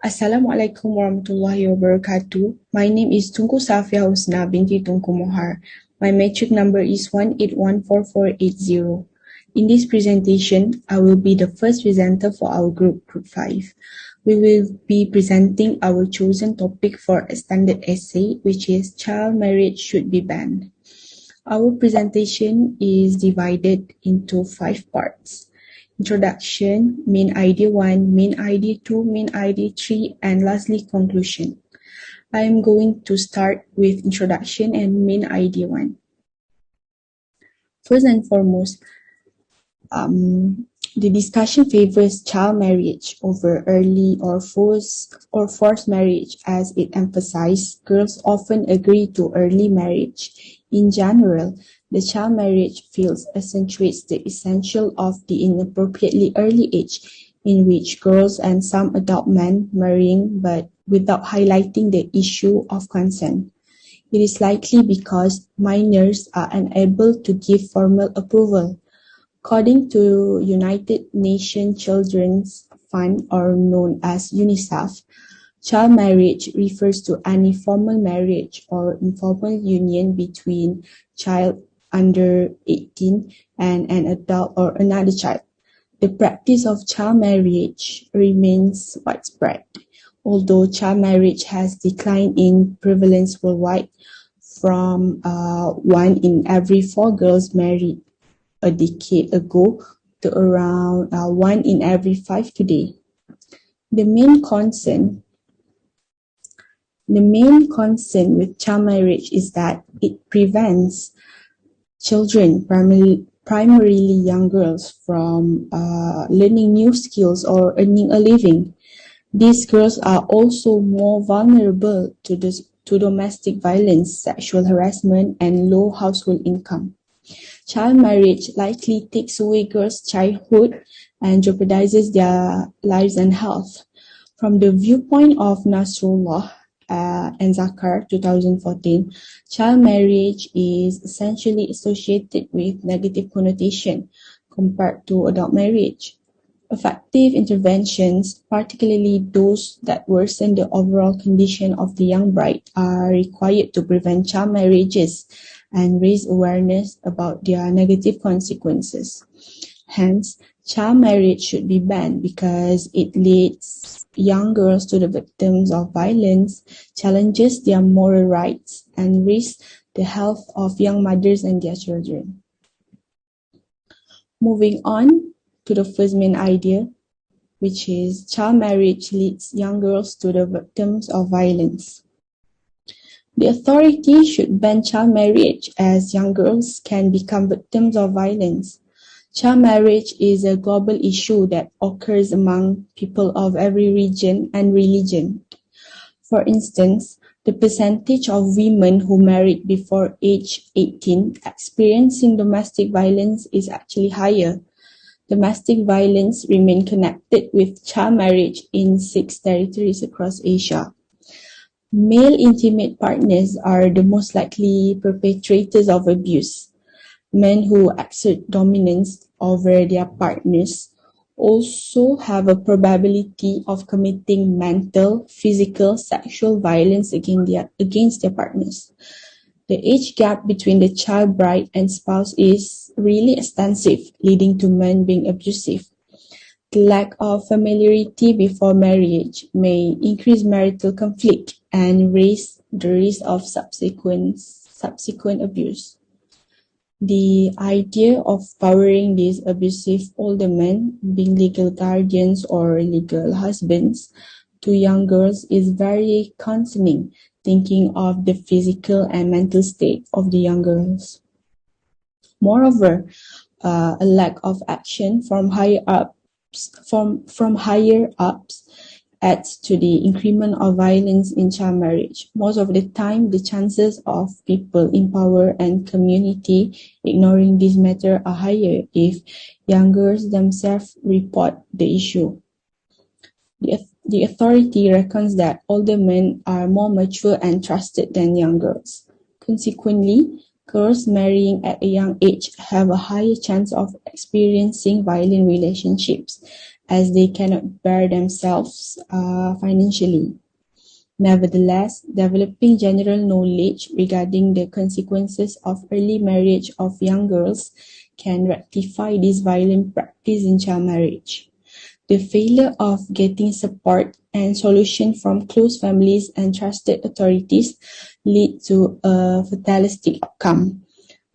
Assalamualaikum warahmatullahi wabarakatuh. My name is TUNKU SAFIAH HUSNA BINTI TUNKU MOHAR. My metric number is 1814480. In this presentation, I will be the first presenter for our group 5. We will be presenting our chosen topic for a standard essay, which is child marriage should be banned. Our presentation is divided into 5 parts. Introduction, main idea 1, main idea 2, main idea 3, and lastly conclusion. I am going to start with introduction and main idea 1. First and foremost, the discussion favors child marriage over early or forced marriage, as it emphasizes girls often agree to early marriage. In general, the child marriage field accentuates the essential of the inappropriately early age in which girls and some adult men marrying but without highlighting the issue of consent. It is likely because minors are unable to give formal approval. According to United Nations Children's Fund, or known as UNICEF, child marriage refers to any formal marriage or informal union between child under 18 and an adult or another child. The practice of child marriage remains widespread, although child marriage has declined in prevalence worldwide from 1 in every 4 girls married a decade ago to around 1 in every 5 today. The main concern with child marriage is that it prevents children, primarily young girls, from learning new skills or earning a living. These girls are also more vulnerable to domestic violence, sexual harassment, and low household income. Child marriage likely takes away girls' childhood and jeopardizes their lives and health. From the viewpoint of Nasrullah and Zakar 2014, child marriage is essentially associated with negative connotation compared to adult marriage. Effective interventions, particularly those that worsen the overall condition of the young bride, are required to prevent child marriages and raise awareness about their negative consequences. Hence, child marriage should be banned because it leads young girls to the victims of violence, challenges their moral rights, and risks the health of young mothers and their children. Moving on to the first main idea, which is child marriage leads young girls to the victims of violence. The authority should ban child marriage as young girls can become victims of violence. Child marriage is a global issue that occurs among people of every region and religion. For instance, the percentage of women who married before age 18 experiencing domestic violence is actually higher. Domestic violence remains connected with child marriage in 6 territories across Asia. Male intimate partners are the most likely perpetrators of abuse. Men who exert dominance over their partners also have a probability of committing mental, physical, sexual violence against their partners. The age gap between the child bride and spouse is really extensive, leading to men being abusive. The lack of familiarity before marriage may increase marital conflict and raise the risk of subsequent abuse. The idea of powering these abusive older men, being legal guardians or legal husbands, to young girls is very concerning, thinking of the physical and mental state of the young girls. Moreover, a lack of action from higher ups adds to the increment of violence in child marriage. Most of the time, the chances of people in power and community ignoring this matter are higher if young girls themselves report the issue. The authority reckons that older men are more mature and trusted than young girls. Consequently, girls marrying at a young age have a higher chance of experiencing violent relationships as they cannot bear themselves financially. Nevertheless, developing general knowledge regarding the consequences of early marriage of young girls can rectify this violent practice in child marriage. The failure of getting support and solution from close families and trusted authorities lead to a fatalistic outcome.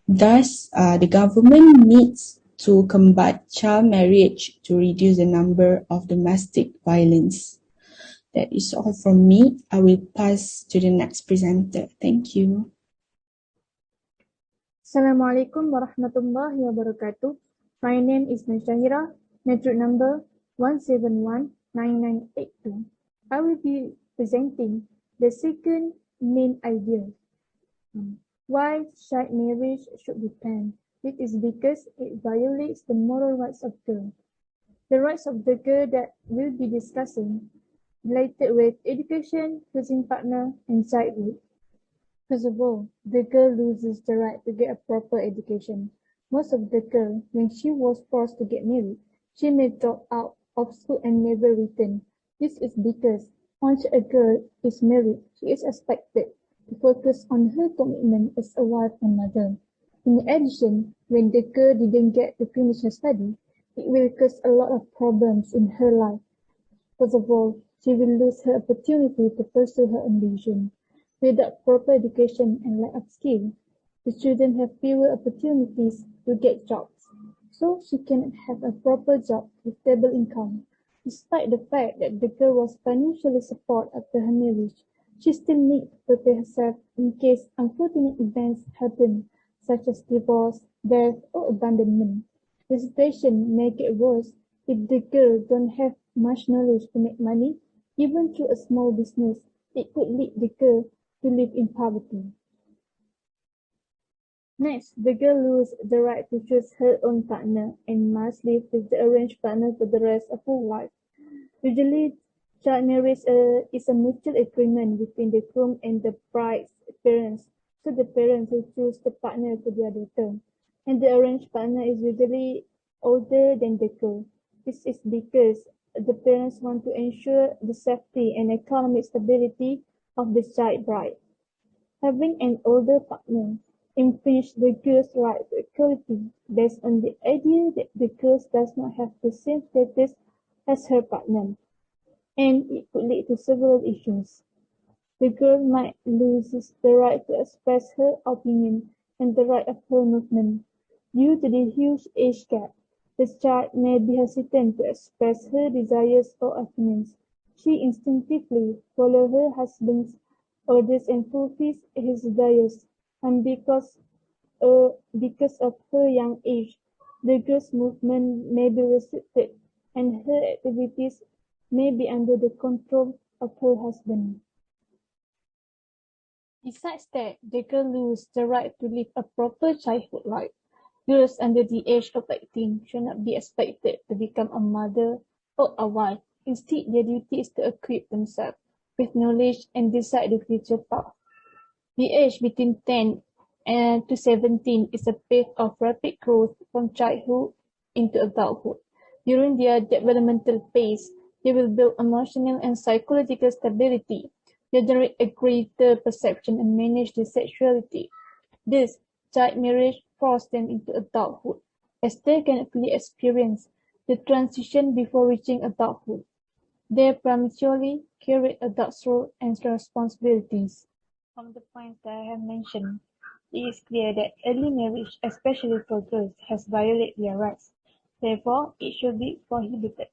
Thus, the government needs to combat child marriage to reduce the number of domestic violence. That is all from me. I will pass to the next presenter. Thank you. Assalamualaikum warahmatullahi wabarakatuh. My name is SHAHIRA, metric number 1719982. I will be presenting the second main idea. Why child marriage should be banned. It is because it violates the moral rights of girl. The rights of the girl that we'll be discussing related with education, choosing partner, and childhood. First of all, the girl loses the right to get a proper education. Most of the girl, when she was forced to get married, she may drop out of school and never return. This is because once a girl is married, she is expected to focus on her commitment as a wife and mother. In addition, when the girl didn't get to finish her study, it will cause a lot of problems in her life. First of all, she will lose her opportunity to pursue her ambition. Without proper education and lack of skill, the children have fewer opportunities to get jobs, so she cannot have a proper job with stable income. Despite the fact that the girl was financially supported after her marriage, she still needs to prepare herself in case unfortunate events happen, such as divorce, death, or abandonment. The situation may get worse if the girl don't have much knowledge to make money. Even through a small business, it could lead the girl to live in poverty. Next, the girl loses the right to choose her own partner and must live with the arranged partner for the rest of her life. Usually, child marriage is a mutual agreement between the groom and the bride's parents, so the parents will choose the partner for their daughter, and the arranged partner is usually older than the girl. This is because the parents want to ensure the safety and economic stability of the child bride. Having an older partner infringes the girl's right to equality based on the idea that the girl does not have the same status as her partner, and it could lead to several issues. The girl might lose the right to express her opinion and the right of her movement. Due to the huge age gap, the child may be hesitant to express her desires or opinions. She instinctively follows her husband's orders and fulfills his desires, and because of her young age, the girl's movement may be restricted and her activities may be under the control of her husband. Besides that, the girl loses the right to live a proper childhood life. Girls under the age of 18 should not be expected to become a mother or a wife. Instead, their duty is to equip themselves with knowledge and decide the future path. The age between 10 and to 17 is a phase of rapid growth from childhood into adulthood. During their developmental phase, they will build emotional and psychological stability, generate a greater perception and manage their sexuality. This child marriage forces them into adulthood, as they cannot fully experience the transition before reaching adulthood. They prematurely carry adult roles and responsibilities. From the points that I have mentioned, it is clear that early marriage, especially for girls, has violated their rights. Therefore, it should be prohibited.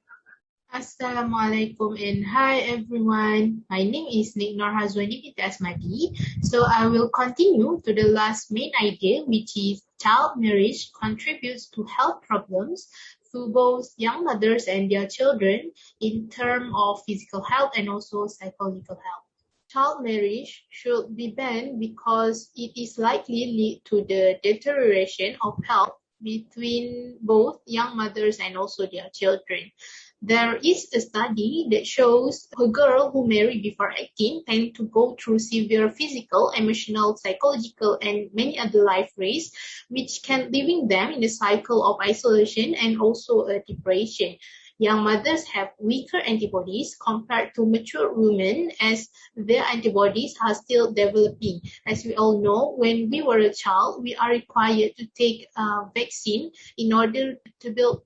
Assalamualaikum and hi everyone. My name is NORHAZWANI binti Asmadi. So I will continue to the last main idea, which is child marriage contributes to health problems to both young mothers and their children in terms of physical health and also psychological health. Child marriage should be banned because it is likely lead to the deterioration of health between both young mothers and also their children. There is a study that shows a girl who married before 18 tend to go through severe physical, emotional, psychological, and many other life risks, which can leaving them in a cycle of isolation and also a depression. young mothers have weaker antibodies compared to mature women as their antibodies are still developing. As we all know, when we were a child, we are required to take a vaccine in order to build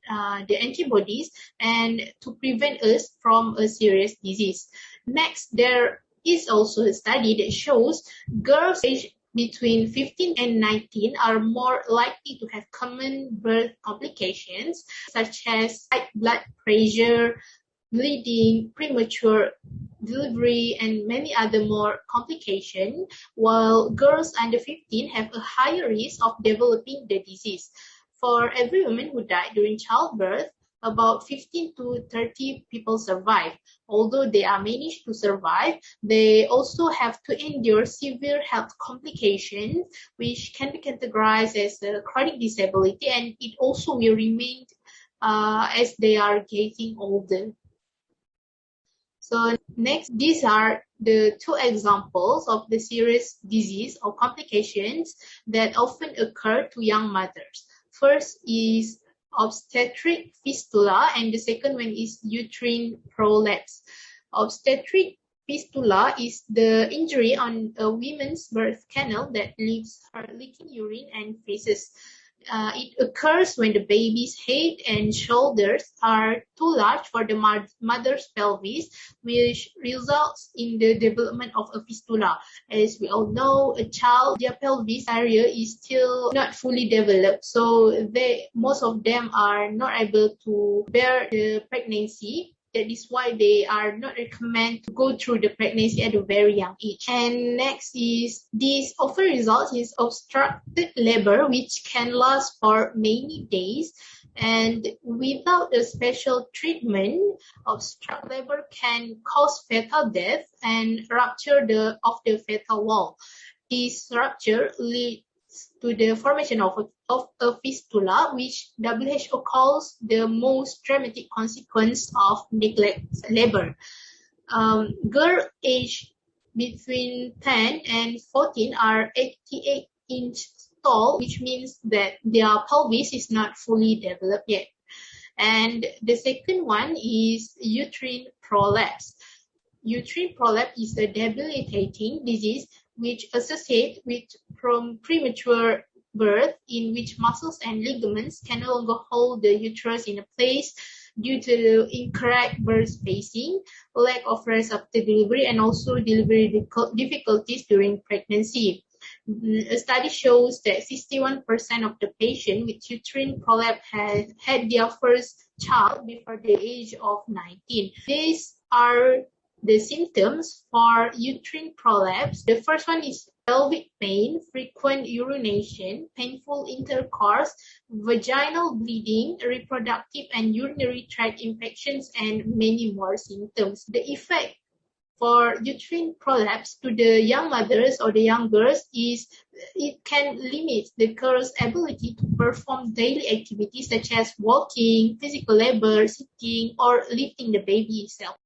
the antibodies and to prevent us from a serious disease. Next, there is also a study that shows girls aged between 15 and 19 are more likely to have common birth complications such as high blood pressure, bleeding, premature delivery, and many other more complications, while girls under 15 have a higher risk of developing the disease. For every woman who died during childbirth, about 15 to 30 people survive. Although they are managed to survive, they also have to endure severe health complications, which can be categorized as a chronic disability, and it also will remain as they are getting older. So next, these are the two examples of the serious disease or complications that often occur to young mothers. First is obstetric fistula, and the second one is uterine prolapse. Obstetric fistula is the injury on a woman's birth canal that leaves her leaking urine and feces. It occurs when the baby's head and shoulders are too large for the mother's pelvis, which results in the development of a fistula. As we all know, a child, their pelvis area is still not fully developed, so most of them are not able to bear the pregnancy. That is why they are not recommended to go through the pregnancy at a very young age. And next is, this often results in obstructed labor, which can last for many days. And without a special treatment, obstructed labor can cause fetal death and rupture of the fetal wall. This rupture leads to the formation of a fistula, which WHO calls the most dramatic consequence of neglect labor. Girls aged between 10 and 14 are 88 inches tall, which means that their pelvis is not fully developed yet. And the second one is uterine prolapse. Uterine prolapse is a debilitating disease which associates with premature birth, in which muscles and ligaments can no longer hold the uterus in a place due to the incorrect birth spacing, lack of rest after delivery, and also delivery difficulties during pregnancy. A study shows that 61% of the patients with uterine prolapse had their first child before the age of 19. These are the symptoms for uterine prolapse. The first one is pelvic pain, frequent urination, painful intercourse, vaginal bleeding, reproductive and urinary tract infections, and many more symptoms. The effect for uterine prolapse to the young mothers or the young girls is it can limit the girl's ability to perform daily activities such as walking, physical labor, sitting, or lifting the baby itself.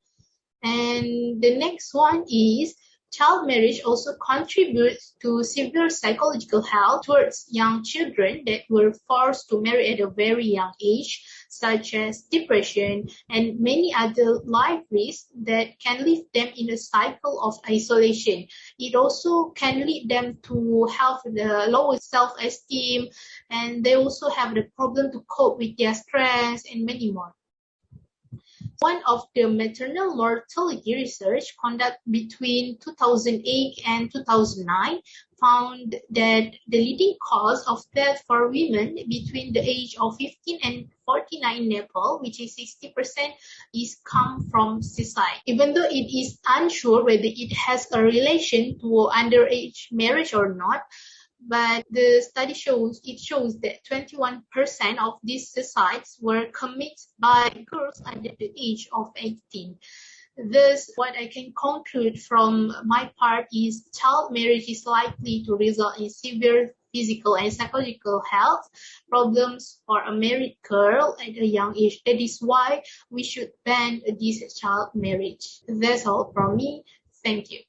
And the next one is child marriage also contributes to severe psychological health towards young children that were forced to marry at a very young age, such as depression and many other life risks that can leave them in a cycle of isolation. It also can lead them to have the lower self-esteem, and they also have the problem to cope with their stress and many more. One of the maternal mortality research conducted between 2008 and 2009 found that the leading cause of death for women between the age of 15 and 49 in Nepal, which is 60%, is come from suicide. Even though it is unsure whether it has a relation to underage marriage or not, but the study shows that 21% of these suicides were committed by girls under the age of 18. Thus, what I can conclude from my part is child marriage is likely to result in severe physical and psychological health problems for a married girl at a young age. That is why we should ban this child marriage. That's all from me. Thank you.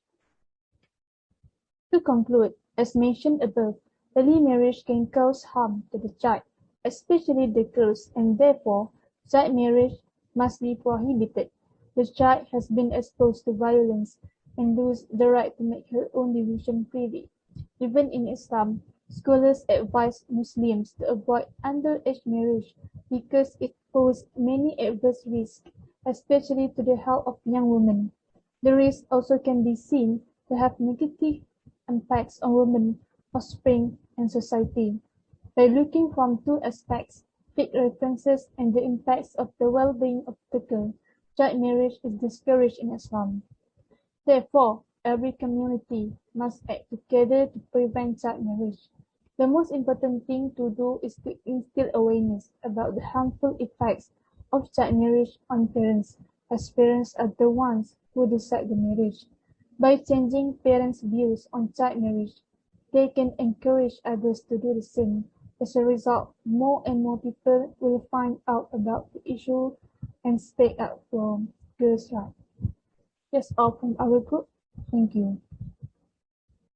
To conclude, as mentioned above, early marriage can cause harm to the child, especially the girls, and therefore child marriage must be prohibited. The child has been exposed to violence and loses the right to make her own decision freely. Even in Islam, scholars advise Muslims to avoid underage marriage because it poses many adverse risks, especially to the health of young women. The risk also can be seen to have negative impacts on women, offspring, and society. By looking from two aspects, peak references and the impacts of the well-being of the girl, child marriage is discouraged in Islam. Therefore, every community must act together to prevent child marriage. The most important thing to do is to instill awareness about the harmful effects of child marriage on parents, as parents are the ones who decide the marriage. By changing parents' views on child marriage, they can encourage others to do the same. As a result, more and more people will find out about the issue and speak up for girls' rights. That's all from our group. Thank you.